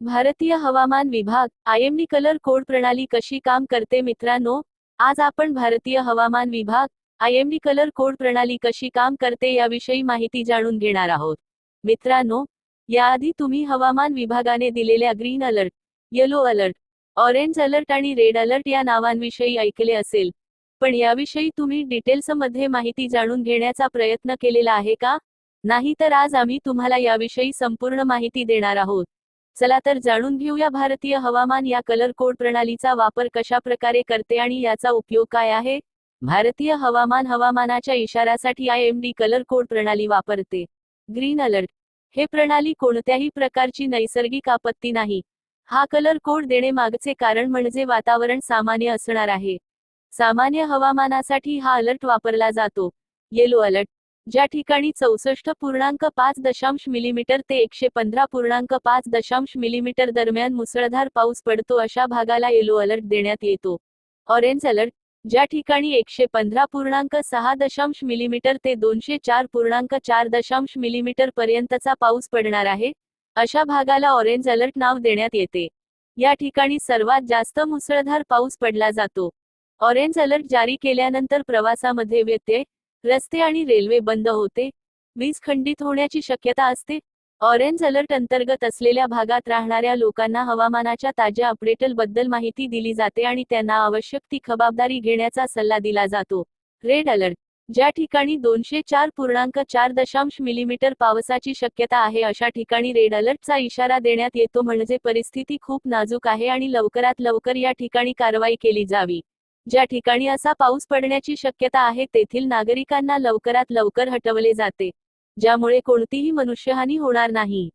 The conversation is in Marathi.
भारतीय हवामान विभाग आयएमडी कलर कोड प्रणाली कशी काम करते मित्रांनो, आज आपण भारतीय हवामान विभाग आयएमडी कलर कोड प्रणाली कशी काम करते याविषयी माहिती जाणून घेणार आहोत। मित्रांनो, याआधी तुम्ही हवामान विभागाने दिलेल्या green alert, yellow alert, orange alert आणि रेड अलर्ट या नावांविषयी ऐकले असेल, पण याविषयी तुम्ही डिटेल्समध्ये माहिती जाणून घेण्याचा प्रयत्न केलेला आहे का? नाही तर आज आम्ही तुम्हाला याविषयी संपूर्ण माहिती देणार आहोत। चला तर जाणून घेऊया भारतीय हवामान या कलर कोड प्रणालीचा वापर कशा प्रकारे करते आणि याचा उपयोग काय आहे। भारतीय हवामान हवामानाच्या इशाऱ्यासाठी आयएमडी कलर कोड प्रणाली वापरते। ग्रीन अलर्ट हे प्रणाली कोणत्याही प्रकारची नैसर्गिक आपत्ती नाही। हा कलर कोड देणे मागचे कारण म्हणजे वातावरण सामान्य असणार आहे। सामान्य हवामानासाठी हा अलर्ट वापरला जातो। येलो अलर्ट ज्या ठिकाणी 64.5 मिलीमीटर ते 115.5 मिलीमीटर दरम्यान मुसळधार पाऊस पडतो अशा भागाला येलो अलर्ट देण्यात येतो। ऑरेंज अलर्ट ज्या ठिकाणी 115.6 मिलीमीटर ते 204.4 मिलीमीटर पर्यंतचा पाऊस पडणार आहे, अशा भागाला ऑरेंज अलर्ट नाव देण्यात येते। या ठिकाणी सर्वात जास्त मुसळधार पाऊस पडला जातो। ऑरेंज अलर्ट जारी केल्यानंतर प्रवासामध्ये व्यत्यय, रस्ते आणि रेल्वे बंद होते, वीज खंडित होण्याची शक्यता असते। ऑरेंज अलर्ट अंतर्गत असलेल्या भागात राहणाऱ्या लोकांना हवामानाच्या ताज्या अपडेटबद्दल माहिती दिली जाते आणि त्यांना आवश्यक ती खबरदारी घेण्याचा सल्ला दिला जातो। रेड अलर्ट ज्या ठिकाणी 204.4 मिलीमीटर पावसाची शक्यता आहे अशा ठिकाणी रेड अलर्टचा इशारा देण्यात येतो, म्हणजे परिस्थिती खूप नाजूक आहे आणि लवकरात लवकर या ठिकाणी कारवाई केली जावी। ज्या ठिकाणी असा पाऊस पडण्याची शक्यता आहे तेथील नागरिकांना लवकरात लवकर हटवले जाते, ज्यामुळे कोणतीही मनुष्यहानी होणार नाही।